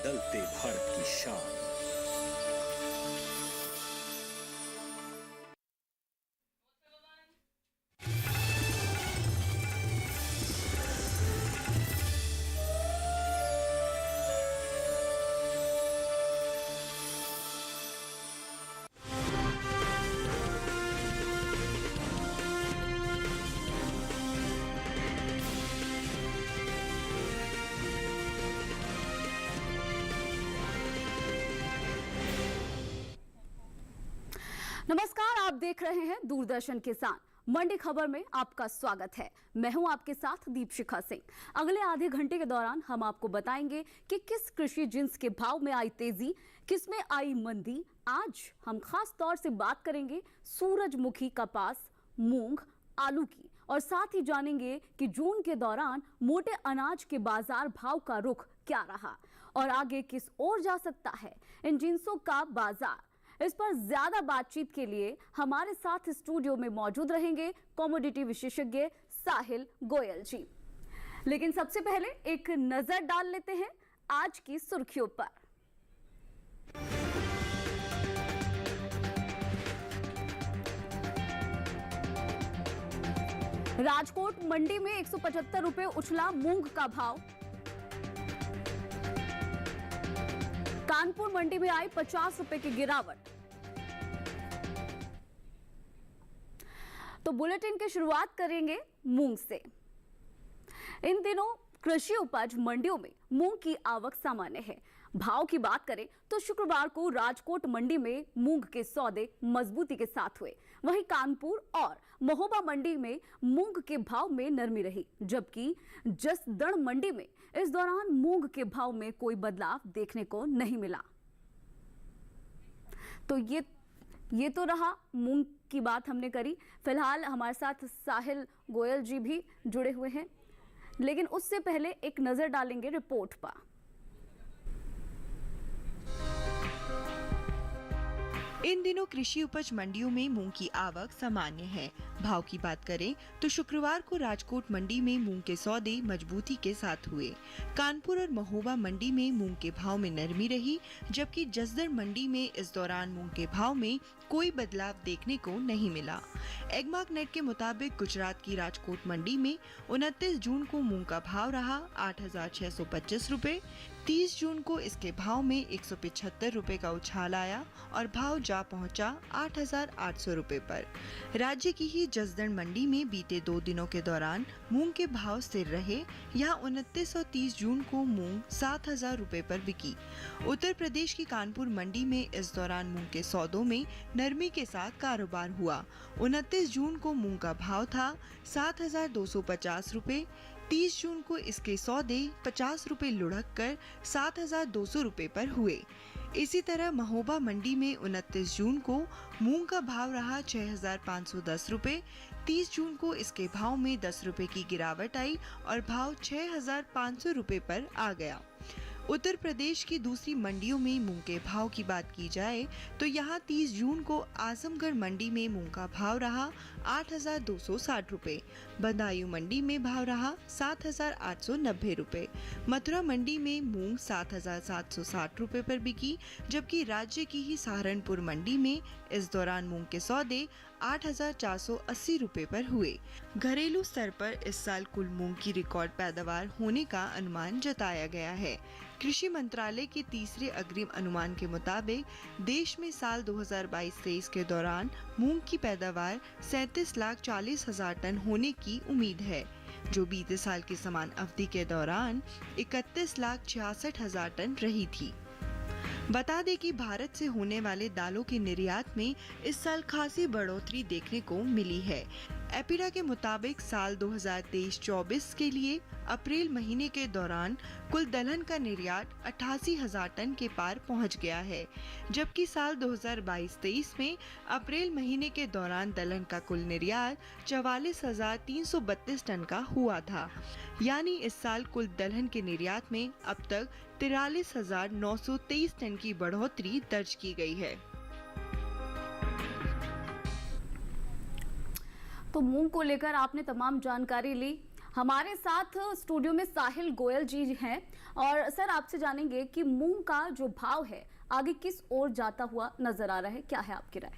बदलते भारत की शान। नमस्कार, आप देख रहे हैं दूरदर्शन किसान। मंडी खबर में आपका स्वागत है। मैं हूं आपके साथ दीपशिखा सिंह। अगले आधे घंटे के दौरान हम आपको बताएंगे कि किस कृषि जिन्स के भाव में आई तेजी, किस में आई मंदी। आज हम खास तौर से बात करेंगे सूरजमुखी, कपास, मूंग, आलू की, और साथ ही जानेंगे कि जून के दौरान मोटे अनाज के बाजार भाव का रुख क्या रहा और आगे किस ओर जा सकता है इन जिन्सों का बाजार। इस पर ज्यादा बातचीत के लिए हमारे साथ स्टूडियो में मौजूद रहेंगे कमोडिटी विशेषज्ञ साहिल गोयल जी। लेकिन सबसे पहले एक नजर डाल लेते हैं आज की सुर्खियों पर। राजकोट मंडी में 175 रुपए उछला मूंग का भाव। कानपुर मंडी में आई 50 रुपए की गिरावट। तो बुलेटिन की शुरुआत करेंगे मूंग से। इन दिनों कृषि उपज मंडियों में मूंग की आवक सामान्य है। भाव की बात करें तो शुक्रवार को राजकोट मंडी में मूंग के सौदे मजबूती के साथ हुए। वहीं कानपुर और महोबा मंडी में मूंग के भाव में नरमी रही, जबकि जसदण मंडी में इस दौरान मूंग के भाव में कोई बदलाव देखने को नहीं मिला। तो ये तो रहा मूंग की बात हमने करी। फिलहाल हमारे साथ साहिल गोयल जी भी जुड़े हुए हैं, लेकिन उससे पहले एक नजर डालेंगे रिपोर्ट पर। इन दिनों कृषि उपज मंडियों में मूंग की आवक सामान्य है। भाव की बात करें तो शुक्रवार को राजकोट मंडी में मूंग के सौदे मजबूती के साथ हुए। कानपुर और महोबा मंडी में मूंग के भाव में नरमी रही, जबकि जसदण मंडी में इस दौरान मूंग के भाव में कोई बदलाव देखने को नहीं मिला। एगमार्क नेट के मुताबिक गुजरात की राजकोट मंडी में 29 जून को मूंग का भाव रहा 8,625 रुपए। 30 जून को इसके भाव में 175 रुपए का उछाल आया और भाव जा पहुंचा 8,800 रुपए पर। राज्य की ही जसदण मंडी में बीते 2 दिनों के दौरान मूंग के भाव स्थिर रहे। यहाँ 29 और 30 जून को मूंग 7,000 रुपए पर बिकी। उत्तर प्रदेश की कानपुर मंडी में इस दौरान मूंग के सौदों में नरमी के साथ कारोबार हुआ। 29 जून को मूंग का भाव था 7,250 रुपए। 30 जून को इसके सौदे 50 रुपए लुढ़क कर 7,200 रुपए पर हुए। इसी तरह महोबा मंडी में 29 जून को मूंग का भाव रहा 6,510 रुपए। 30 जून को इसके भाव में 10 रुपए की गिरावट आई और भाव 6,500 रुपए पर आ गया। उत्तर प्रदेश की दूसरी मंडियों में मूंग के भाव की बात की जाए तो यहाँ 30 जून को आजमगढ़ मंडी में मूंग का भाव रहा 8,260 रुपए। बदायूं मंडी में भाव रहा 7,890 रुपए। मथुरा मंडी में मूंग 7,760 रुपए पर बिकी, जबकि राज्य की ही सहारनपुर मंडी में इस दौरान मूंग के सौदे 8,480 रुपए पर हुए। घरेलू स्तर पर इस साल कुल मूंग की रिकॉर्ड पैदावार होने का अनुमान जताया गया है। कृषि मंत्रालय के तीसरे अग्रिम अनुमान के मुताबिक देश में साल 2022-23 के दौरान मूंग की पैदावार 37,40,000 टन होने की उम्मीद है, जो बीते साल के समान अवधि के दौरान 31,66,000 टन रही थी। बता दें कि भारत से होने वाले दालों के निर्यात में इस साल खासी बढ़ोतरी देखने को मिली है। एपिडा के मुताबिक साल 2023-24 के लिए अप्रैल महीने के दौरान कुल दलहन का निर्यात 88,000 टन के पार पहुंच गया है, जबकि साल 2022-23 में अप्रैल महीने के दौरान दलहन का कुल निर्यात 44,332 टन का हुआ था। यानी इस साल कुल दलहन के निर्यात में अब तक 43,923 टन की बढ़ोतरी दर्ज की गई है। तो मूंग को लेकर आपने तमाम जानकारी ली। हमारे साथ स्टूडियो में साहिल गोयल जी हैं और सर आपसे जानेंगे कि मूंग का जो भाव है आगे किस ओर जाता हुआ नजर आ रहा है, क्या है आपकी राय?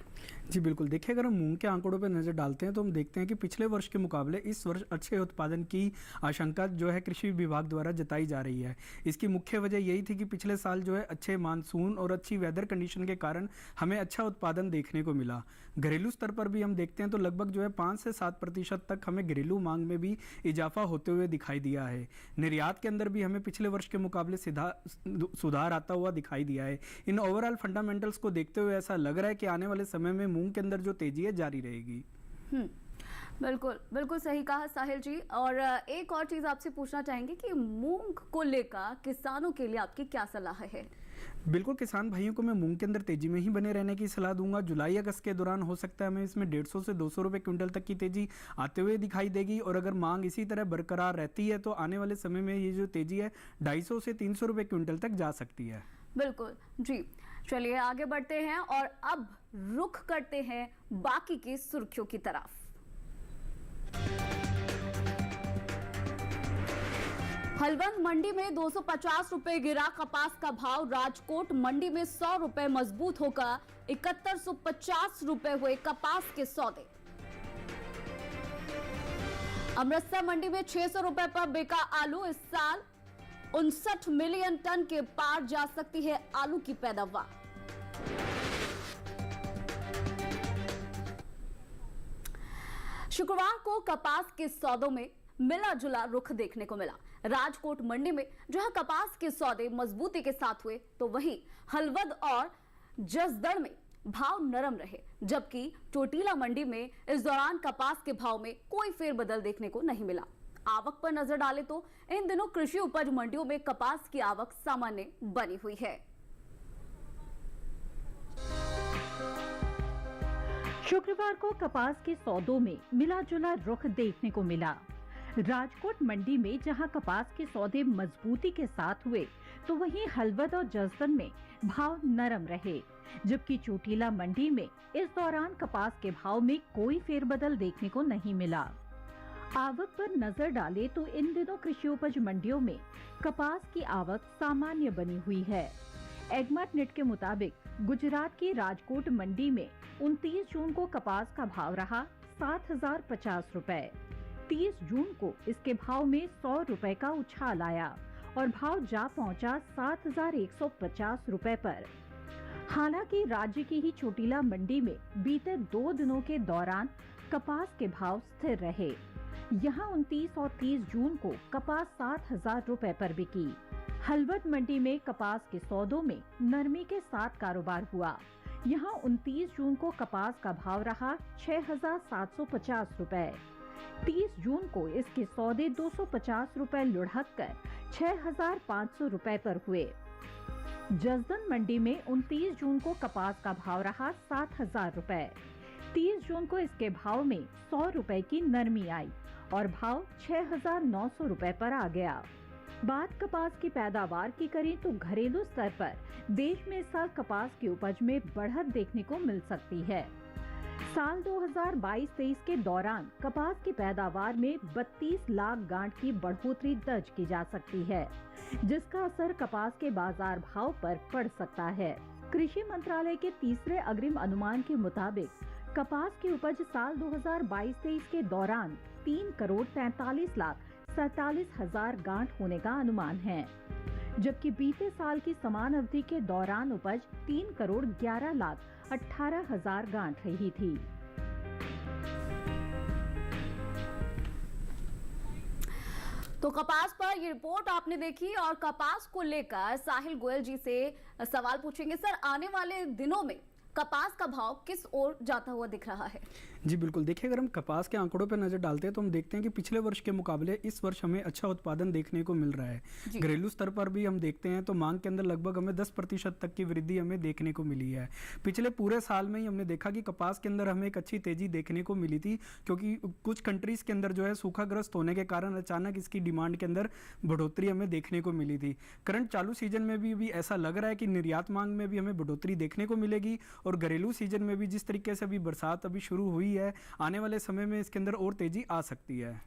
जी बिल्कुल, देखिए अगर हम मूंग के आंकड़ों पर नज़र डालते हैं तो हम देखते हैं कि पिछले वर्ष के मुकाबले इस वर्ष अच्छे उत्पादन की आशंका जो है कृषि विभाग द्वारा जताई जा रही है। इसकी मुख्य वजह यही थी कि पिछले साल जो है अच्छे मानसून और अच्छी वेदर कंडीशन के कारण हमें अच्छा उत्पादन देखने को मिला। घरेलू स्तर पर भी हम देखते हैं तो लगभग जो है 5 से 7% तक हमें घरेलू मांग में भी इजाफा होते हुए दिखाई दिया है। निर्यात के अंदर भी हमें पिछले वर्ष के मुकाबले सुधार आता हुआ दिखाई दिया है। इन ओवरऑल फंडामेंटल्स को देखते हुए ऐसा लग रहा है कि आने वाले समय में मूंग के अंदर जो तेजी है जारी रहेगी। बिल्कुल बिल्कुल सही कहा साहिल जी। और एक और चीज आपसे पूछना चाहेंगे कि मूंग को लेकर किसानों के लिए आपकी क्या सलाह है? बिल्कुल, किसान भाइयों को मैं मूंग के अंदर तेजी में ही बने रहने की सलाह दूंगा। जुलाई अगस्त के दौरान हो सकता है हमें इसमें 150 से 200 रुपए क्विंटल तक की तेजी आते हुए दिखाई देगी और अगर मांग इसी तरह बरकरार रहती है तो आने वाले समय में ये जो तेजी है 250 से 300 रुपए क्विंटल तक जा सकती है। बिल्कुल जी, चलिए आगे बढ़ते हैं और अब रुख करते हैं बाकी की सुर्खियों की तरफ। हलवद मंडी में 250 रुपए गिरा कपास का भाव। राजकोट मंडी में 100 रुपए मजबूत होकर 7150 रुपए हुए कपास के सौदे। अमृतसर मंडी में 600 रुपए पर बिका आलू। इस साल 59 मिलियन टन के पार जा सकती है आलू की पैदावार। शुक्रवार को कपास के सौदों में मिला जुला रुख देखने को मिला। राजकोट मंडी में जहां कपास के सौदे मजबूती के साथ हुए तो वहीं हलवद और जसदड़ में भाव नरम रहे, जबकि चोटीला मंडी में इस दौरान कपास के भाव में कोई फेरबदल देखने को नहीं मिला। आवक पर नजर डालें तो इन दिनों कृषि उपज मंडियों में कपास की आवक सामान्य बनी हुई है। शुक्रवार को कपास के सौदों में मिला जुला रुख देखने को मिला। राजकोट मंडी में जहां कपास के सौदे मजबूती के साथ हुए तो वहीं हलवद और जसदन में भाव नरम रहे, जबकि चोटीला मंडी में इस दौरान कपास के भाव में कोई फेरबदल देखने को नहीं मिला। आवक पर नजर डाले तो इन दिनों कृषि उपज मंडियों में कपास की आवक सामान्य बनी हुई है। एगमार्ट नेट के मुताबिक गुजरात की राजकोट मंडी में 29 जून को कपास का भाव रहा 7050 रुपए। 30 जून को इसके भाव में 100 रुपए का उछाल आया और भाव जा पहुंचा 7150 रुपए पर। हालांकि राज्य की ही चोटीला मंडी में बीते 2 दिनों के दौरान कपास के भाव स्थिर रहे। यहां 29 और 30 जून को कपास 7000 रुपए पर बिकी। हलवद मंडी में कपास के सौदों में नरमी के साथ कारोबार हुआ। यहां 29 जून को कपास का भाव रहा 6750 रुपए। 30 जून को इसके सौदे 250 रुपए लुढ़क कर 6500 रुपए पर हुए। जसदन मंडी में 29 जून को कपास का भाव रहा 7000 रुपए। 30 जून को इसके भाव में 100 रुपए की नरमी आई और भाव 6900 रुपए पर आ गया। बात कपास की पैदावार की करें तो घरेलू स्तर पर देश में इस साल कपास की उपज में बढ़त देखने को मिल सकती है। साल 2022-23 के दौरान कपास की पैदावार में 32 लाख गांठ की बढ़ोतरी दर्ज की जा सकती है, जिसका असर कपास के बाजार भाव पर पड़ सकता है। कृषि मंत्रालय के तीसरे अग्रिम अनुमान के मुताबिक कपास की उपज साल 2022-23 के दौरान 3,43,47,000 गांठ होने का अनुमान है, जबकि बीते साल की समान अवधि के दौरान उपज 3,11,18,000 गांठ रही थी। तो कपास पर ये रिपोर्ट आपने देखी और कपास को लेकर साहिल गोयल जी से सवाल पूछेंगे। सर, आने वाले दिनों में कपास का भाव किस ओर जाता हुआ दिख रहा है? जी बिल्कुल, देखिए अगर हम कपास के आंकड़ों पर नज़र डालते हैं तो हम देखते हैं कि पिछले वर्ष के मुकाबले इस वर्ष हमें अच्छा उत्पादन देखने को मिल रहा है। घरेलू स्तर पर भी हम देखते हैं तो मांग के अंदर लगभग हमें 10% तक की वृद्धि हमें देखने को मिली है। पिछले पूरे साल में ही हमने देखा कि कपास के अंदर हमें एक अच्छी तेजी देखने को मिली थी, क्योंकि कुछ कंट्रीज के अंदर जो है सूखाग्रस्त होने के कारण अचानक इसकी डिमांड के अंदर बढ़ोतरी हमें देखने को मिली थी। करंट चालू सीजन में भी ऐसा लग रहा है कि निर्यात मांग में भी हमें बढ़ोतरी देखने को मिलेगी और घरेलू सीजन में भी जिस तरीके से अभी बरसात अभी शुरू हुई है, आने वाले समय में इसके अंदर और तेजी आ सकती है।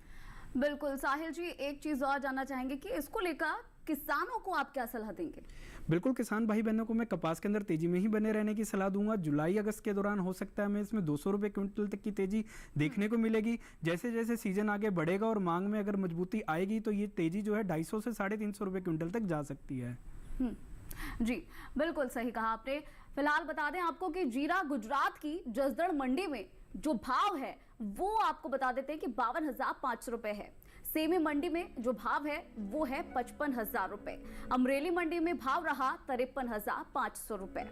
बिल्कुल साहिल जी, एक चीज और जानना चाहेंगे कि इसको लेकर किसानों को आप क्या सलाह देंगे? बिल्कुल, किसान भाई बहनों को मैं कपास के अंदर तेजी में ही बने रहने की सलाह दूंगा। जुलाई अगस्त के दौरान हो सकता है हमें इसमें 200 रुपये क्विंटल तक की तेजी देखने को मिलेगी। जैसे जैसे सीजन आगे बढ़ेगा और मांग में अगर मजबूती आएगी तो ये तेजी जो है 250 से 350 रुपये क्विंटल तक जा सकती है। जी बिल्कुल सही कहा आपने। फिलहाल बता दें आपको कि जीरा गुजरात की जसदण मंडी में जो भाव है वो आपको बता देते हैं कि 52,500 रुपए है। सेमी मंडी में जो भाव है वो है 55,000 रुपए। अमरेली मंडी में भाव रहा 53,500 रुपए।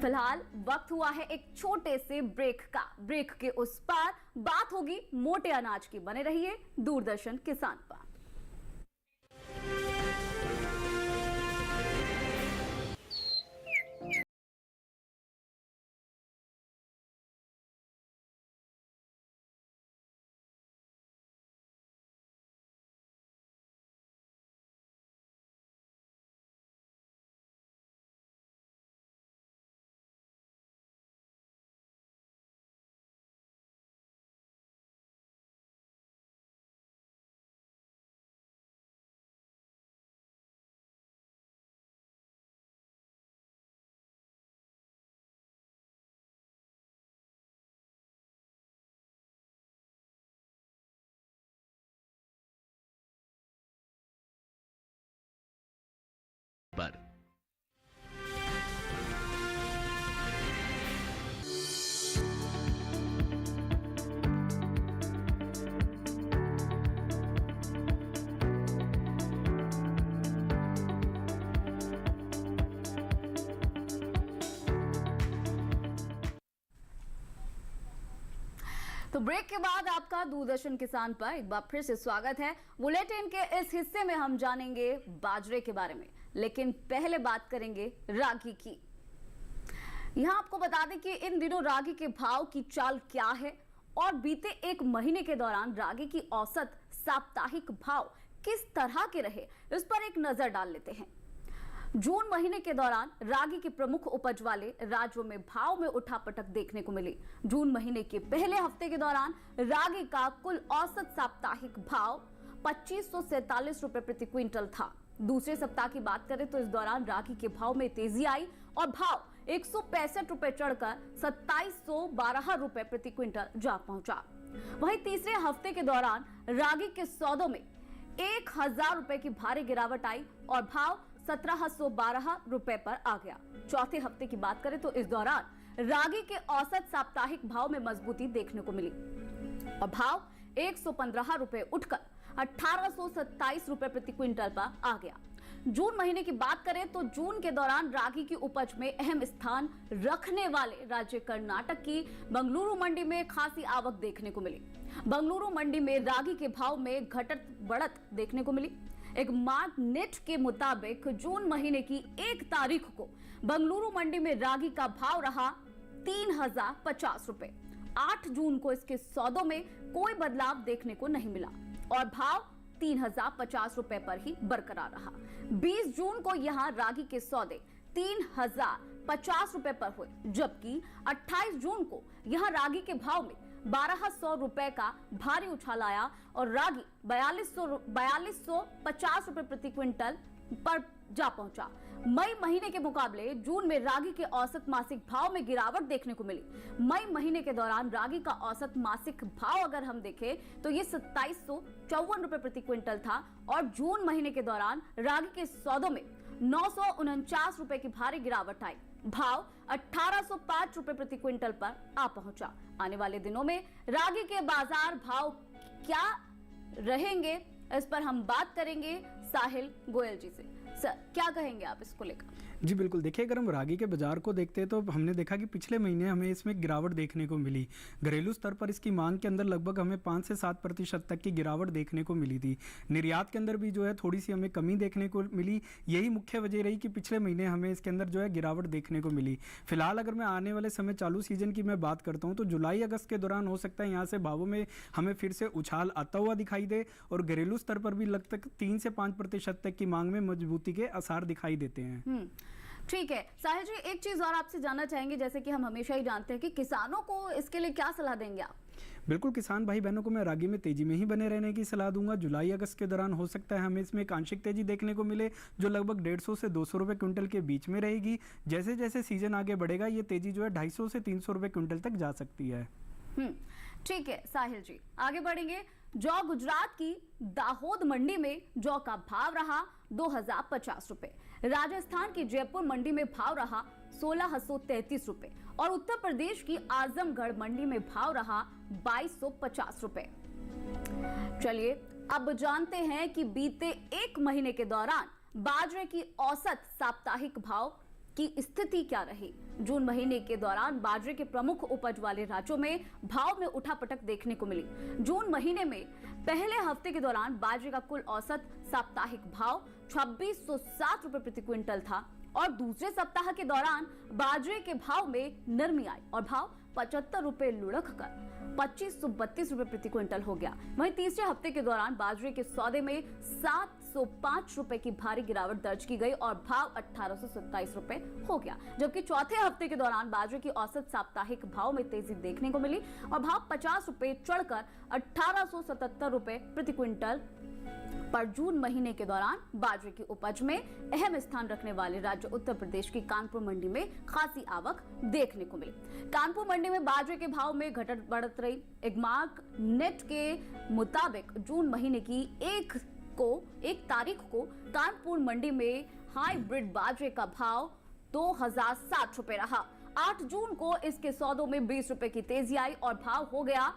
फिलहाल वक्त हुआ है एक छोटे से ब्रेक का। ब्रेक के उस पार बात होगी मोटे अनाज की। बने रहिए दूरदर्शन किसान पर। पर तो ब्रेक के बाद आपका दूरदर्शन किसान पर एक बार फिर से स्वागत है। बुलेटिन के इस हिस्से में हम जानेंगे बाजरे के बारे में, लेकिन पहले बात करेंगे रागी की। यहां आपको बता दें कि इन दिनों रागी के भाव की चाल क्या है और बीते एक महीने के दौरान रागी की औसत साप्ताहिक भाव किस तरह के रहे, इस पर एक नजर डाल लेते हैं। जून महीने के दौरान रागी के प्रमुख उपज वाले राज्यों में भाव में उठापटक देखने को मिली। जून महीने के पहले हफ्ते के दौरान रागी का कुल औसत साप्ताहिक भाव 2547 रुपए प्रति क्विंटल था। दूसरे सप्ताह की बात करें तो इस दौरान रागी के भाव में तेजी आई और भाव 165 रुपए चढ़कर 2712 रुपए प्रति क्विंटल जा पहुंचा। वहीं तीसरे हफ्ते के दौरान रागी के सौदों में 1000 रुपए की भारी गिरावट आई और भाव 1712 रुपए पर आ गया। चौथे हफ्ते की बात करें तो इस दौरान रागी के औसत साप्ताहिक भाव में मजबूती देखने को मिली और भाव 115 रुपए उठकर 1827 रुपए प्रति क्विंटल पर आ गया। जून महीने की बात करें तो जून के दौरान रागी की उपज में अहम स्थान रखने वाले राज्य कर्नाटक की बंगलुरु मंडी में खासी आवक देखने को मिली। बंगलुरु मंडी में रागी के भाव में घटत बढ़त देखने को मिली। एक मार्क नेट के मुताबिक जून महीने की 1 तारीख को बंगलुरु मंडी में रागी का भाव रहा 3050 रुपए। 8 जून को इसके सौदों में कोई बदलाव देखने को नहीं मिला और भाव 3050 रुपए पर ही बरकरार रहा। 20 जून को यहां रागी के सौदे 3050 रुपए पर हुए, जबकि 28 जून को यहां रागी के भाव में 1200 रुपए का भारी उछाल आया और रागी 4250 रुपए प्रति क्विंटल पर जा पहुंचा। मई महीने के मुकाबले जून में रागी के औसत मासिक भाव में गिरावट देखने को मिली। मई महीने के दौरान रागी का औसत मासिक भाव अगर हम देखें तो ये 2754 रुपए प्रति क्विंटल था और जून महीने के दौरान रागी के सौदों में 949 रुपए की भारी गिरावट आई। भाव 1805 रुपए प्रति क्विंटल पर आ पहुंचा। आने वाले दिनों में रागी के बाजार भाव क्या रहेंगे, इस पर हम बात करेंगे साहिल गोयल जी से। सर, क्या कहेंगे आप इसको लेकर? जी बिल्कुल, देखिए अगर हम रागी के बाजार को देखते हैं तो हमने देखा कि पिछले महीने हमें इसमें गिरावट देखने को मिली। घरेलू स्तर पर इसकी मांग के अंदर लगभग हमें 5 से 7% तक की गिरावट देखने को मिली थी। निर्यात के अंदर भी जो है थोड़ी सी हमें कमी देखने को मिली। यही मुख्य वजह रही कि पिछले महीने हमें इसके अंदर जो है गिरावट देखने को मिली। फिलहाल अगर मैं आने वाले समय चालू सीजन की मैं बात करता हूँ तो जुलाई अगस्त के दौरान हो सकता है यहाँ से भावों में हमें फिर से उछाल आता हुआ दिखाई दे और घरेलू स्तर पर भी लगभग 3 से 5% तक की मांग में मजबूती के आसार दिखाई देते हैं। ठीक है साहिल जी, एक चीज और आपसे जानना चाहेंगे, जैसे कि हम हमेशा ही जानते हैं कि किसानों को इसके लिए क्या सलाह देंगे आप? बिल्कुल, किसान भाई बहनों को मैं रागी में तेजी में ही बने रहने की सलाह दूंगा। जुलाई अगस्त के दौरान हो सकता है हमें इसमें एक आंशिक तेजी देखने को मिले, जो लगभग 150 से 200 रुपये क्विंटल के बीच में रहेगी। जैसे जैसे सीजन आगे बढ़ेगा ये तेजी जो है 250 से 300 रुपये क्विंटल तक जा सकती है। ठीक है साहिल जी, आगे बढ़ेंगे। जौ गुजरात की दाहोद मंडी में जौ का भाव रहा 2050 रुपए, राजस्थान की जयपुर मंडी में भाव रहा 1633 रुपए और उत्तर प्रदेश की आजमगढ़ मंडी में भाव रहा 2250 रुपए। चलिए अब जानते हैं कि बीते एक महीने के दौरान बाजरे की औसत साप्ताहिक भाव की स्थिति क्या रही। जून महीने के दौरान बाजरे के प्रमुख उपज वाले राज्यों में भाव में उठापटक देखने को मिली। जून महीने में पहले हफ्ते के दौरान बाजरे का कुल औसत साप्ताहिक भाव 2607 रुपए प्रति क्विंटल था और दूसरे सप्ताह के दौरान बाजरे के भाव में नरमी आई और भाव 75 रुपए लुढ़क कर 2532 रुपए प्रति क्विंटल हो गया। वहीं तीसरे हफ्ते के दौरान बाजरे के सौदे में 705 रुपए की भारी गिरावट दर्ज की गई और भाव 1827 रुपए हो गया, जबकि चौथे हफ्ते के दौरान बाजरे की औसत साप्ताहिक भाव में तेजी देखने को मिली और भाव 50 रुपए चढ़कर 1877 रुपए प्रति क्विंटल पर जून महीने के दौरान बाजरे की उपज में अहम स्थान रखने वाले राज्य उत्तर प्रदेश की कानपुर मंडी में खासी आवक देखने को मिली। कानपुर मंडी में बाजरे के भाव में घटत बढ़त रही। एगमार्क नेट के मुताबिक जून महीने की एक तारीख को कानपुर मंडी में हाइब्रिड बाजरे का भाव 2060 रुपए रहा। 8 जून को इसके सौदों में 20 रुपए की तेजी आई और भाव हो गया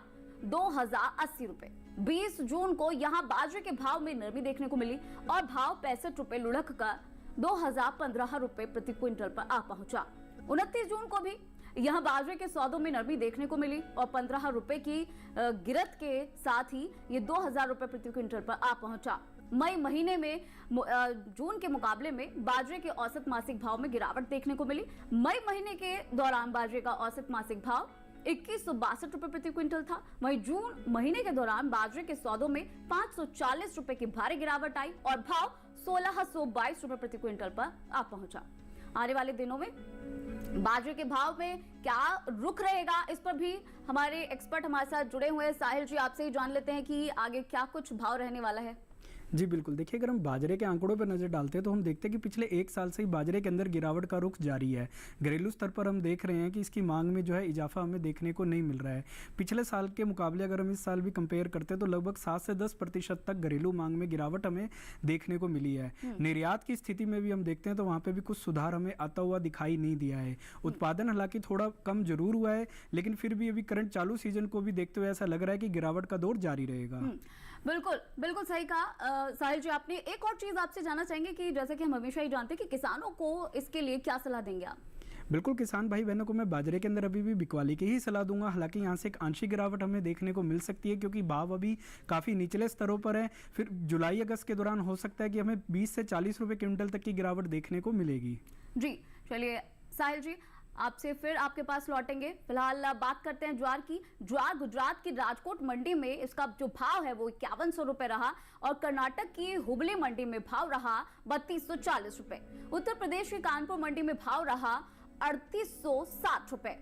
2080 रुपए। 20 जून को यहां बाजरे के भाव में नरमी देखने को मिली और भाव 65 रुपए लुढ़क कर 2015 रुपए प्रति क्विंटल पर आ पहुंचा। 29 जून को भी यहां बाजरे के सौदों में नरमी देखने को मिली और 15 रुपए की गिरत के साथ ही ये 2000 रुपए प्रति क्विंटल पर आ पहुंचा। मई महीने में जून के मुकाबले में बाजरे के औसत मासिक भाव में गिरावट देखने को मिली। मई महीने के दौरान बाजरे का औसत मासिक भाव 2162 रुपए प्रति क्विंटल था। वहीं जून महीने के दौरान बाजरे के सौदों में 540 रुपए की भारी गिरावट आई और भाव 1622 रुपए प्रति क्विंटल पर आ पहुंचा। आने वाले दिनों में बाजरे के भाव में क्या रुख रहेगा, इस पर भी हमारे एक्सपर्ट हमारे साथ जुड़े हुए हैं। साहिल जी, आपसे ही जान लेते हैं कि आगे क्या कुछ भाव रहने वाला है। जी बिल्कुल, देखिए अगर हम बाजरे के आंकड़ों पर नज़र डालते हैं तो हम देखते हैं कि पिछले एक साल से ही बाजरे के अंदर गिरावट का रुख जारी है। घरेलू स्तर पर हम देख रहे हैं कि इसकी मांग में जो है इजाफा हमें देखने को नहीं मिल रहा है। पिछले साल के मुकाबले अगर हम इस साल भी कंपेयर करते हैं तो लगभग 7 से 10% तक घरेलू मांग में गिरावट हमें देखने को मिली है। निर्यात की स्थिति में भी हम देखते हैं तो वहाँ पर भी कुछ सुधार हमें आता हुआ दिखाई नहीं दिया है। उत्पादन हालांकि थोड़ा कम जरूर हुआ है, लेकिन फिर भी अभी करंट चालू सीजन को भी देखते हुए ऐसा लग रहा है कि गिरावट का दौर जारी रहेगा। बिल्कुल बिल्कुल सही कहा साहिल जी आपने। एक और चीज आपसे जानना चाहेंगे कि जैसे कि हम हमेशा ही जानते हैं कि किसानों को इसके लिए क्या सलाह देंगे आप? बिल्कुल, किसान भाई बहनों को मैं बाजरे के अंदर अभी भी बिकवाली की ही सलाह दूंगा। हालांकि यहाँ से एक आंशिक गिरावट हमें देखने को मिल सकती है क्योंकि भाव अभी काफ़ी निचले स्तरों पर है। फिर जुलाई अगस्त के दौरान हो सकता है कि हमें 20 से 40 रुपये क्विंटल तक की गिरावट देखने को मिलेगी। जी चलिए साहिल जी, आपसे फिर आपके पास लौटेंगे। फिलहाल बात करते हैं ज्वार की। ज्वार गुजरात की राजकोट मंडी में इसका जो भाव है वो 5100 रुपए रहा और कर्नाटक की हुबली मंडी में भाव रहा 3240 रुपए। उत्तर प्रदेश की कानपुर मंडी में भाव रहा 3860 रुपए।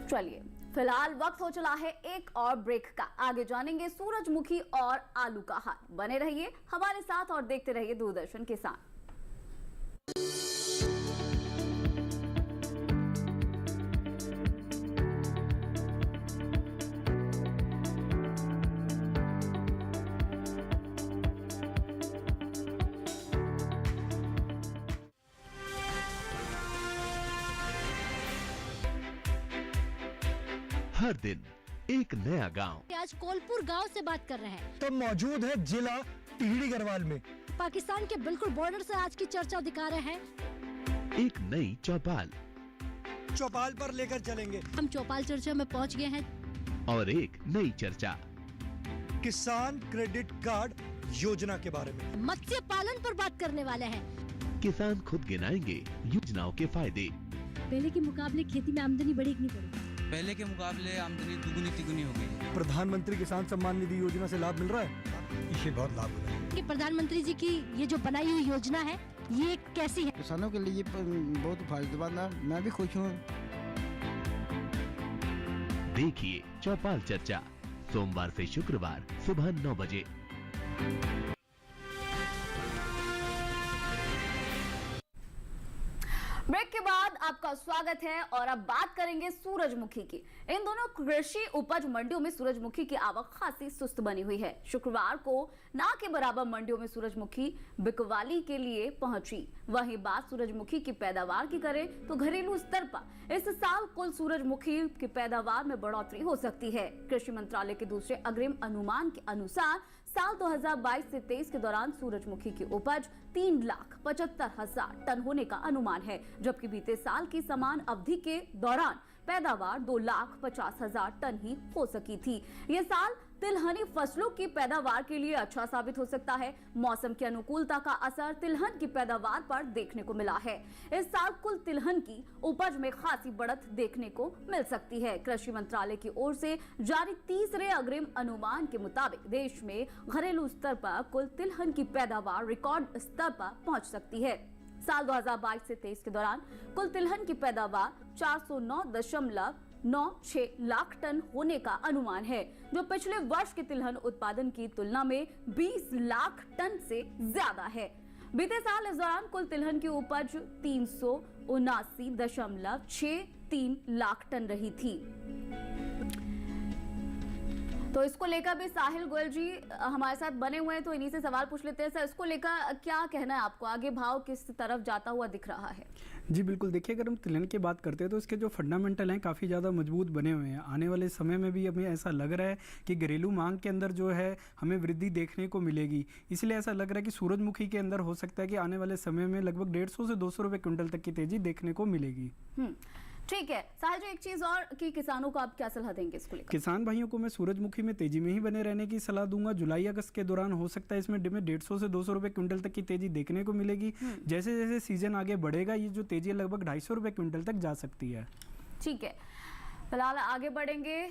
चलिए फिलहाल वक्त हो चला है एक और ब्रेक का। आगे जानेंगे सूरजमुखी और आलू का हाल। बने रहिए हमारे साथ और देखते रहिए दूरदर्शन किसान। हर दिन एक नया गांव। आज कोलपुर गांव से बात कर रहे हैं। तो मौजूद है जिला टिहरी गढ़वाल में। पाकिस्तान के बिल्कुल बॉर्डर से आज की चर्चा दिखा रहे हैं। एक नई चौपाल पर लेकर चलेंगे। हम चौपाल चर्चा में पहुंच गए हैं और एक नई चर्चा किसान क्रेडिट कार्ड योजना के बारे में। मत्स्य पालन पर बात करने वाले हैं। किसान खुद गिनाएंगे योजनाओं के फायदे। पहले के मुकाबले खेती में आमदनी बढ़ी कि नहीं बढ़ी? पहले के मुकाबले आमदनी दुगुनी तिगुनी हो गई। प्रधानमंत्री किसान सम्मान निधि योजना से लाभ मिल रहा है। इसे बहुत लाभ हो रहा है। कि प्रधानमंत्री जी की ये जो बनाई हुई योजना है ये कैसी है? किसानों के लिए बहुत फायदेमंद है। मैं भी खुश हूँ। देखिए चौपाल चर्चा सोमवार से शुक्रवार सुबह 9 बजे। ब्रेक के बाद आपका स्वागत है और अब बात करेंगे सूरजमुखी की। इन दोनों कृषि उपज मंडियों में सूरजमुखी की आवक खासी सुस्त बनी हुई है। शुक्रवार को ना के बराबर मंडियों में सूरजमुखी बिकवाली के लिए पहुंची। वहीं बात सूरजमुखी की पैदावार की करें तो घरेलू स्तर पर इस साल कुल सूरजमुखी की पैदावार में बढ़ोतरी हो सकती है। कृषि मंत्रालय के दूसरे अग्रिम अनुमान के अनुसार साल 2022 से 23 के दौरान सूरजमुखी की उपज 3,75,000 टन होने का अनुमान है, जबकि बीते साल की समान अवधि के दौरान पैदावार 2,50,000 टन ही हो सकी थी। ये साल तिलहनी फसलों की पैदावार के लिए अच्छा साबित हो सकता है। मौसम की अनुकूलता का असर तिलहन की पैदावार पर देखने को मिला है। इस साल कुल तिलहन की उपज में खासी बढ़त देखने को मिल सकती है। कृषि मंत्रालय की ओर से जारी तीसरे अग्रिम अनुमान के मुताबिक देश में घरेलू स्तर पर कुल तिलहन की पैदावार रिकॉर्ड स्तर पर पहुंच सकती है। साल 2022 से 23 के दौरान कुल तिलहन की पैदावार 409.96 लाख टन होने का अनुमान है, जो पिछले वर्ष के तिलहन उत्पादन की तुलना में 20 लाख टन से ज्यादा है। बीते साल इस दौरान कुल तिलहन की उपज 379.63 लाख टन रही थी। तो इसको लेकर भी साहिल गोयल जी हमारे साथ बने हुए हैं, तो इन्हीं से सवाल पूछ लेते हैं। सर, इसको लेकर क्या कहना है आपको? आगे भाव किस तरफ जाता हुआ दिख रहा है? जी बिल्कुल, देखिए अगर हम तिलहन की बात करते हैं तो इसके जो फंडामेंटल हैं काफ़ी ज़्यादा मजबूत बने हुए हैं। आने वाले समय में भी हमें ऐसा लग रहा है कि घरेलू मांग के अंदर जो है हमें वृद्धि देखने को मिलेगी। इसलिए ऐसा लग रहा है कि सूरजमुखी के अंदर हो सकता है कि आने वाले समय में लगभग 150 से 200 रुपये क्विंटल तक की तेजी देखने को मिलेगी। ठीक है साहिल जी, एक चीज और कि किसानों को आप क्या सलाह देंगे इसको लेकर? किसान भाइयों को मैं सूरजमुखी में तेजी में ही बने रहने की सलाह दूंगा। जुलाई अगस्त के दौरान हो सकता है इसमें 150 से 200 रुपये क्विंटल तक की तेजी देखने को मिलेगी। जैसे जैसे सीजन आगे बढ़ेगा ये जो तेजी लगभग 250 रुपये क्विंटल तक जा सकती है। ठीक है, फिलहाल आगे बढ़ेंगे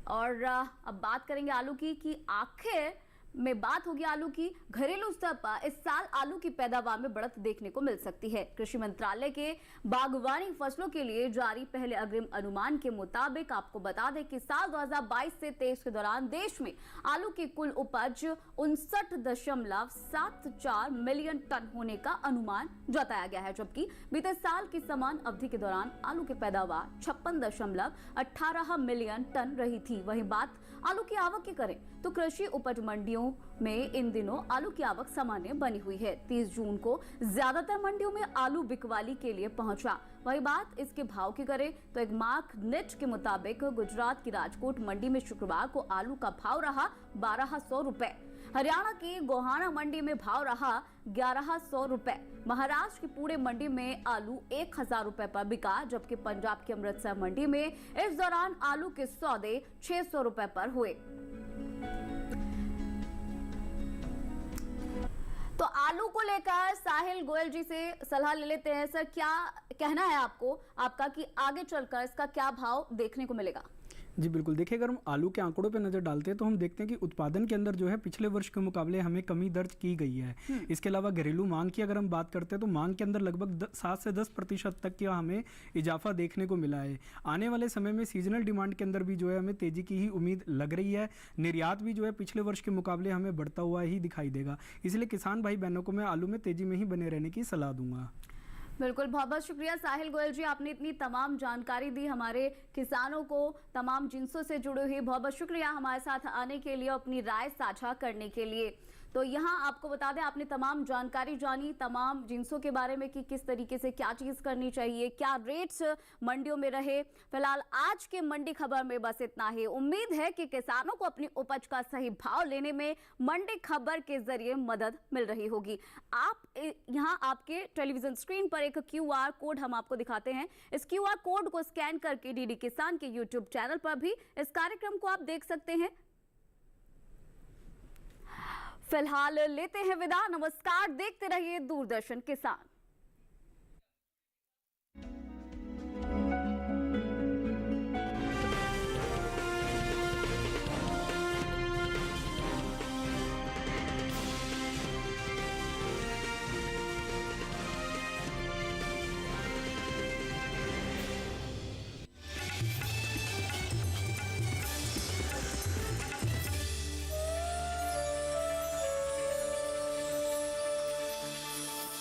और अब बात करेंगे आलू की कि आखिर में बात होगी आलू की। घरेलू स्तर पर इस साल आलू की पैदावार में बढ़त देखने को मिल सकती है। कृषि मंत्रालय के बागवानी फसलों के लिए जारी पहले अग्रिम अनुमान के मुताबिक आपको बता दें कि साल 2022 से 23 के दौरान देश में आलू की कुल उपज 59.74 मिलियन टन होने का अनुमान जताया गया है, जबकि बीते साल की समान अवधि के दौरान आलू की पैदावार 56.18 मिलियन टन रही थी। वहीं बात आलू की आवक की करें तो कृषि उपज मंडियों में इन दिनों आलू की आवक सामान्य बनी हुई है। 30 जून को ज्यादातर मंडियों में आलू बिकवाली के लिए पहुंचा। वही बात इसके भाव की करें तो एक मार्क नेट के मुताबिक गुजरात की राजकोट मंडी में शुक्रवार को आलू का भाव रहा 1200 रुपए, हरियाणा की गोहाना मंडी में भाव रहा 1100 रुपए, महाराष्ट्र की पुणे मंडी में आलू 1000 रुपए पर बिका, जबकि पंजाब की अमृतसर मंडी में इस दौरान आलू के सौदे 600 रुपए पर हुए। तो आलू को लेकर साहिल गोयल जी से सलाह ले लेते हैं। सर, क्या कहना है आपका कि आगे चलकर इसका क्या भाव देखने को मिलेगा? जी बिल्कुल, देखिए अगर हम आलू के आंकड़ों पर नज़र डालते हैं तो हम देखते हैं कि उत्पादन के अंदर जो है पिछले वर्ष के मुकाबले हमें कमी दर्ज की गई है। इसके अलावा घरेलू मांग की अगर हम बात करते हैं तो मांग के अंदर लगभग 7 से 10% तक का हमें इजाफा देखने को मिला है। आने वाले समय में सीजनल डिमांड के अंदर भी जो है हमें तेज़ी की ही उम्मीद लग रही है। निर्यात भी जो है पिछले वर्ष के मुकाबले हमें बढ़ता हुआ ही दिखाई देगा। इसलिए किसान भाई बहनों को मैं आलू में तेज़ी में ही बने रहने की सलाह दूंगा। बिल्कुल, बहुत बहुत शुक्रिया साहिल गोयल जी, आपने इतनी तमाम जानकारी दी हमारे किसानों को, तमाम जिन्सों से जुड़े हुए। बहुत बहुत शुक्रिया हमारे साथ आने के लिए, अपनी राय साझा करने के लिए। तो यहाँ आपको बता दें आपने तमाम जानकारी जानी तमाम जिन्सों के बारे में कि किस तरीके से क्या चीज़ करनी चाहिए, क्या रेट्स मंडियों में रहे। फिलहाल आज के मंडी खबर में बस इतना ही। उम्मीद है कि किसानों को अपनी उपज का सही भाव लेने में मंडी खबर के जरिए मदद मिल रही होगी। आप यहाँ आपके टेलीविजन स्क्रीन पर एक QR कोड हम आपको दिखाते हैं। इस QR कोड को स्कैन करके DD किसान के YouTube चैनल पर भी इस कार्यक्रम को आप देख सकते हैं। फिलहाल लेते हैं विदा। नमस्कार, देखते रहिए दूरदर्शन किसान।